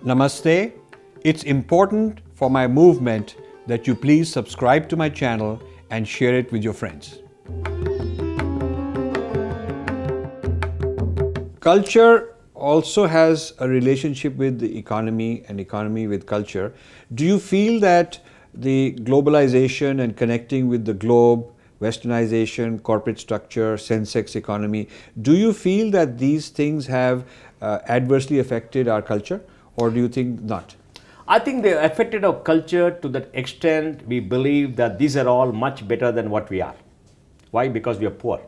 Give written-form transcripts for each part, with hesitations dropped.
Namaste. It's important for my movement that you please subscribe to my channel and share it with your friends. Culture also has a relationship with the economy and economy with culture. Do you feel that the globalization and connecting with the globe, westernization, corporate structure, sensex economy, do you feel that these things have adversely affected our culture, or do you think not? I think they affected our culture to that extent we believe that these are all much better than what we are. Why? Because we are poor.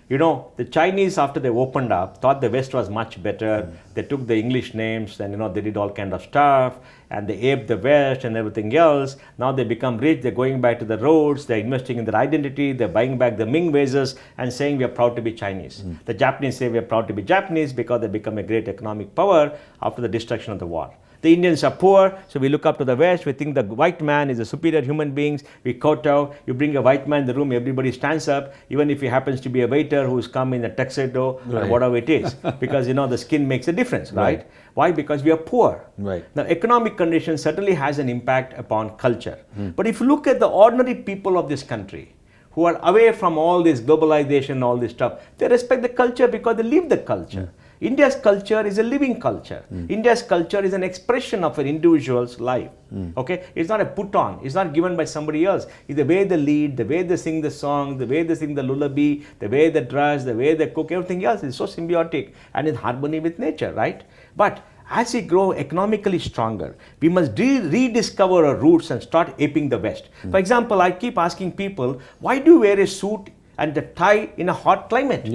You know, the Chinese, after they opened up, thought the West was much better. They took the English names and, they did all kind of stuff and they aped the West and everything else. Now they become rich. They're going back to the roads. They're investing in their identity. They're buying back the Ming vases and saying we are proud to be Chinese. The Japanese say we are proud to be Japanese because they become a great economic power after the destruction of the war. The Indians are poor, so we look up to the West. We think the white man is a superior human being. We kowtow. You bring a white man in the room, everybody stands up, even if he happens to be a waiter who's come in a tuxedo or whatever it is, because the skin makes a difference, right? Why? Because we are poor. Right. Now, economic conditions certainly has an impact upon culture. But if you look at the ordinary people of this country, who are away from all this globalization, all this stuff, they respect the culture because they live the culture. India's culture is a living culture. India's culture is an expression of an individual's life. Okay, it's not a put on. It's not given by somebody else. It's the way they lead, the way they sing the song, the way they sing the lullaby, the way they dress, the way they cook. Everything else is so symbiotic and in harmony with nature, right? But as we grow economically stronger, we must rediscover our roots and start aping the West. For example, I keep asking people, why do you wear a suit and a tie in a hot climate?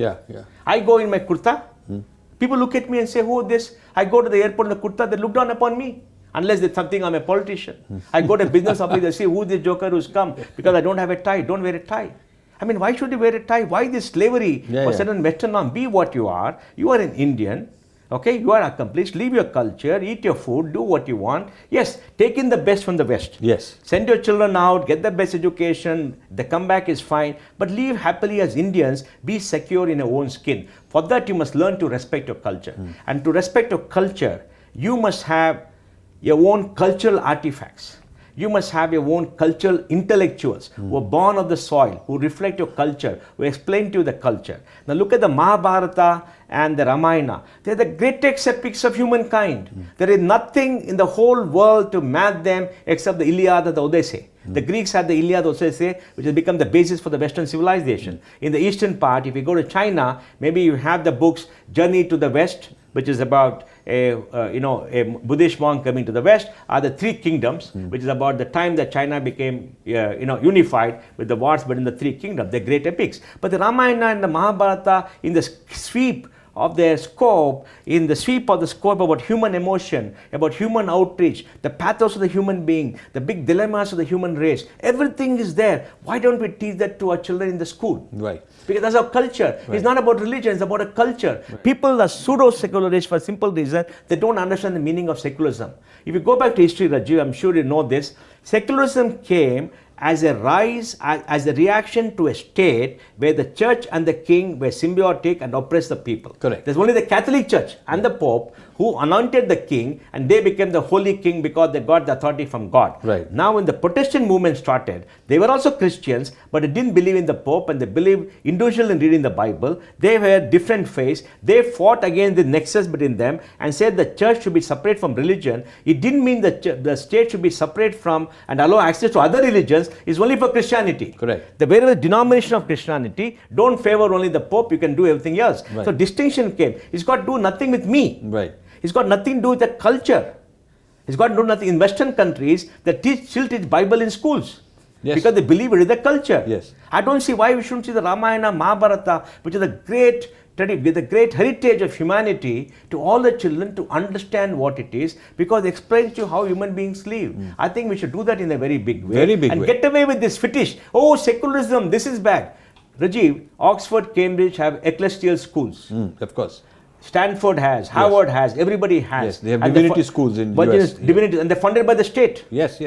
I go in my kurta. People look at me and say, who is this? I go to the airport in the kurta, they look down upon me. Unless it's something, I'm a politician. I go to a business office, they say, who is this joker who's come? Because I don't have a tie. Don't wear a tie. I mean, why should you wear a tie? Why this slavery for certain Western norm? Be what you are. You are an Indian. Okay, you are accomplished. Leave your culture, eat your food, do what you want. Yes, take in the best from the West. Yes. Send your children out, get the best education. The comeback is fine. But live happily as Indians. Be secure in your own skin. For that, you must learn to respect your culture. And to respect your culture, you must have your own cultural artifacts. You must have your own cultural intellectuals who are born of the soil, who reflect your culture, who explain to you the culture. Now look at the Mahabharata and the Ramayana. They're the greatest epics of humankind. There is nothing in the whole world to match them except the Iliad and the Odyssey. The Greeks had the Iliad, Odyssey, which has become the basis for the Western civilization. In the eastern part, if you go to China, maybe you have the books Journey to the West, which is about a Buddhist monk coming to the West, are the three kingdoms, which is about the time that China became unified with the wars between the three kingdoms, the great epics. But the Ramayana and the Mahabharata, in the sweep of their scope, in the sweep of the scope about human emotion, about human outreach, the pathos of the human being, the big dilemmas of the human race, everything is there. Why don't we teach that to our children in the school? Right. Because that's our culture. It's not about religion, it's about a culture. People are pseudo-secularists for a simple reason, they don't understand the meaning of secularism. If you go back to history, Rajiv, I'm sure you know this, secularism came as a rise, as a reaction to a state where the church and the king were symbiotic and oppressed the people. Correct. There's only the Catholic Church and the Pope who anointed the king, and they became the holy king because they got the authority from God. Right. Now when the Protestant movement started, they were also Christians, but they didn't believe in the Pope and they believed individually in reading the Bible. They were different faiths. They fought against the nexus between them and said the church should be separate from religion. It didn't mean that the state should be separate from and allow access to other religions. It's only for Christianity. Correct. The wherever the denomination of Christianity don't favor only the Pope, you can do everything else. Right. So distinction came. It's got to do nothing with me. Right. It's got nothing to do with the culture. It's got to do nothing. In Western countries, they still teach Bible in schools. Yes. Because they believe it is the culture. Yes. I don't see why we shouldn't see the Ramayana, Mahabharata, which is a great with the great heritage of humanity, to all the children to understand what it is, because it explains to you how human beings live. I think we should do that in a very big way. Very big and way. Get away with this fetish. Oh, secularism, this is bad. Rajiv, Oxford, Cambridge have ecclesial schools. Of course. Stanford has, Harvard has, everybody has. Yes, they have divinity schools in US. Divinity, and they're funded by the state. Yes.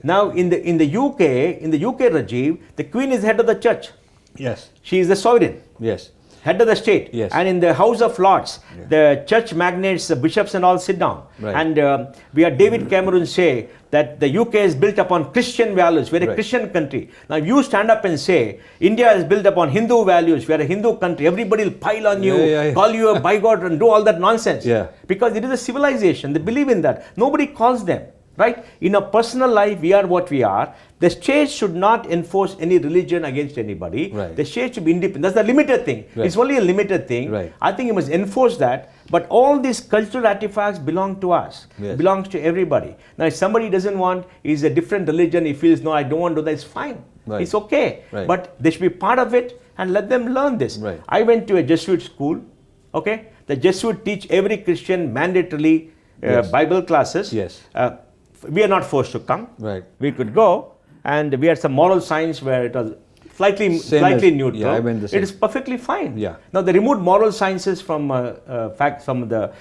Now, in the UK, Rajiv, the Queen is head of the church. Yes. She is the sovereign. Yes. Head of the state. Yes. And in the House of Lords, the church magnates, the bishops and all sit down. Right. And we had David Cameron say that the UK is built upon Christian values. We're a Right. Christian country. Now you stand up and say, India is built upon Hindu values. We're a Hindu country. Everybody will pile on you, call you a bigod and do all that nonsense. Yeah. Because it is a civilization. They believe in that. Nobody calls them. Right? In a personal life, we are what we are. The state should not enforce any religion against anybody. Right. The state should be independent. That's the limited thing. Right. It's only a limited thing. Right. I think you must enforce that. But all these cultural artifacts belong to us. Yes. Belongs to everybody. Now, if somebody doesn't want, is a different religion, he feels, no, I don't want to do that, it's fine. Right. It's okay. Right. But they should be part of it and let them learn this. Right. I went to a Jesuit school. Okay? The Jesuit teach every Christian mandatorily Yes. Bible classes. Yes. We are not forced to come. Right. We could go, and we had some moral science where it was slightly neutral. Yeah, I meant the same. It is perfectly fine. Yeah. Now they removed moral sciences from the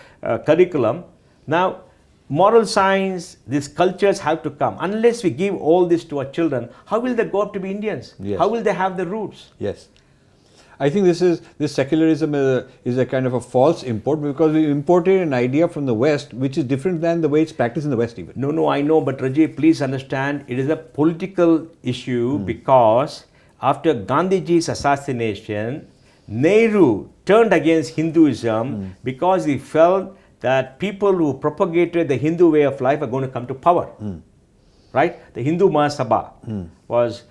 curriculum. Now, moral science, these cultures have to come. Unless we give all this to our children, how will they go up to be Indians? Yes. How will they have the roots? Yes. I think this secularism is a kind of a false import, because we imported an idea from the West which is different than the way it's practiced in the West even. No, I know, but Rajiv, please understand, it is a political issue because after Gandhiji's assassination, Nehru turned against Hinduism because he felt that people who propagated the Hindu way of life are going to come to power. Right? The Hindu Mahasabha was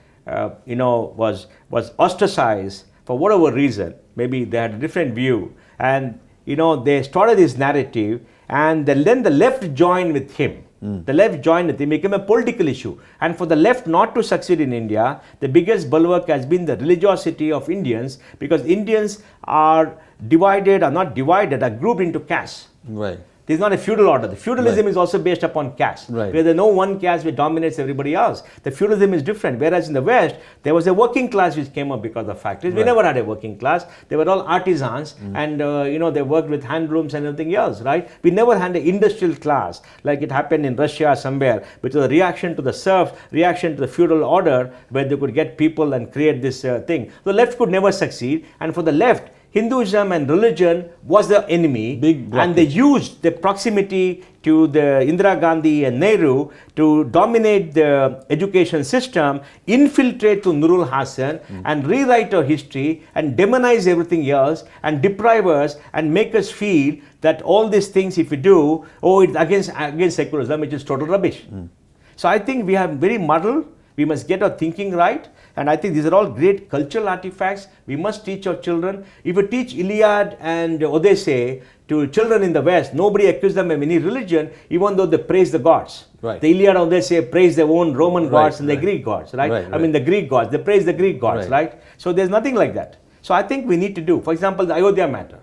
ostracized for whatever reason. Maybe they had a different view, and they started this narrative, and then the left joined with him. The left joined with him, became a political issue. And for the left not to succeed in India, the biggest bulwark has been the religiosity of Indians, because Indians are not divided, are grouped into castes. Right. This is not a feudal order. The feudalism is also based upon caste. Right. Where there's no one caste which dominates everybody else. The feudalism is different. Whereas in the West, there was a working class which came up because of factories. We never had a working class. They were all artisans, and they worked with handlooms and everything else. Right? We never had an industrial class like it happened in Russia somewhere, which was a reaction to the serfs, reaction to the feudal order, where they could get people and create this thing. The left could never succeed, and for the left, Hinduism and religion was the enemy, and they used the proximity to the Indira Gandhi and Nehru to dominate the education system, infiltrate to Nurul Hasan and rewrite our history and demonize everything else and deprive us and make us feel that all these things, if we do, it's against secularism, which is total rubbish. So I think we are very muddled. We must get our thinking right. And I think these are all great cultural artifacts. We must teach our children. If we teach Iliad and Odyssey to children in the West, nobody accuses them of any religion, even though they praise the gods. Right. The Iliad and Odyssey praise their own Roman gods and the Greek gods, right? I mean the Greek gods, they praise the Greek gods, right? So there's nothing like that. So I think we need to do, for example, the Ayodhya matter.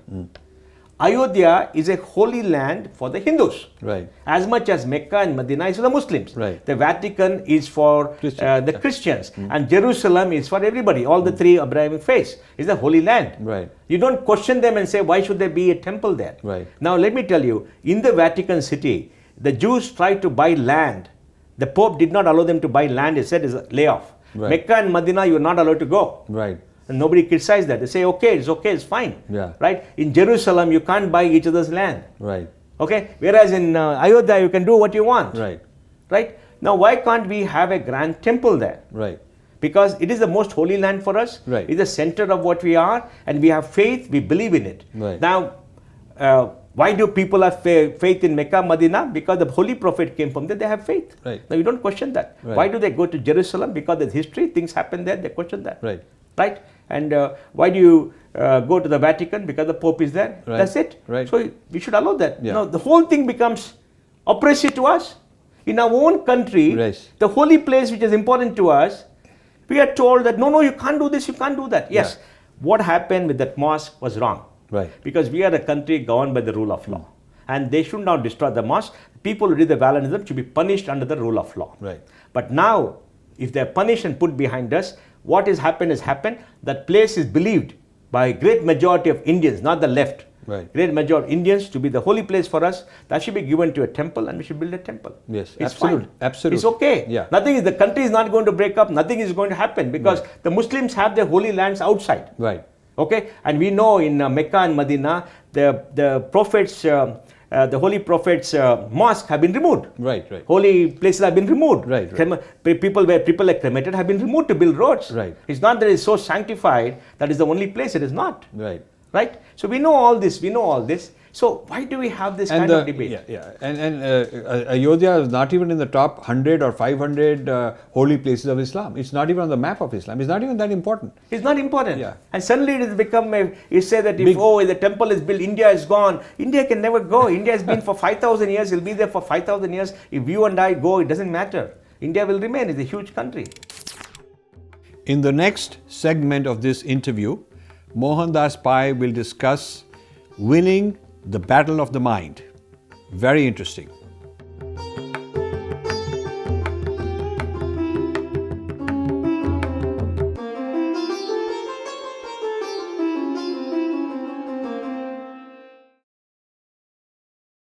Ayodhya is a holy land for the Hindus, right, as much as Mecca and Medina is for the Muslims. Right. The Vatican is for the Christians, and Jerusalem is for everybody. All the three Abrahamic faiths is the holy land. Right. You don't question them and say, why should there be a temple there? Right. Now let me tell you, in the Vatican City, the Jews tried to buy land. The Pope did not allow them to buy land. He said it's a layoff. Right. Mecca and Medina, you're not allowed to go. Right. And nobody criticized that. They say, okay, it's fine. Yeah. Right? In Jerusalem, you can't buy each other's land. Right. Okay? Whereas in Ayodhya, you can do what you want. Right. Right? Now, why can't we have a grand temple there? Right. Because it is the most holy land for us. Right. It's the center of what we are, and we have faith, we believe in it. Right. Now, why do people have faith in Mecca, Medina? Because the Holy Prophet came from there, they have faith. Right. Now, you don't question that. Right. Why do they go to Jerusalem? Because there's history, things happen there, they question that. Right. Right? And why do you go to the Vatican? Because the Pope is there. Right. That's it. Right. So we should allow that. Yeah. Now, the whole thing becomes oppressive to us. In our own country, Right. the holy place which is important to us, we are told that, no, you can't do this, you can't do that. Yes, what happened with that mosque was wrong. Right. Because we are a country governed by the rule of law. And they should not destroy the mosque. People who did the vandalism should be punished under the rule of law. Right. But now, if they're punished and put behind us, what has happened. That place is believed by a great majority of Indians, not the left. Right. Great majority of Indians to be the holy place for us. That should be given to a temple, and we should build a temple. Yes, it's absolutely. fine. Absolutely. It's okay. Yeah. The country is not going to break up. Nothing is going to happen because the Muslims have their holy lands outside. Right. Okay, and we know in Mecca and Medina, the prophets, the holy prophets' mosque have been removed. Right. Holy places have been removed. Right. People where people are cremated have been removed to build roads. Right. It's not that it's so sanctified that is the only place. It is not. Right. Right. So we know all this. We know all this. So why do we have this kind of debate? Yeah. And Ayodhya is not even in the top 100 or 500 holy places of Islam. It's not even on the map of Islam. It's not even that important. It's not important. Yeah. And suddenly it has become you say that if the temple is built, India is gone. India can never go. India has been for 5,000 years. It'll be there for 5,000 years. If you and I go, it doesn't matter. India will remain. It's a huge country. In the next segment of this interview, Mohandas Pai will discuss winning the battle of the mind. Very interesting.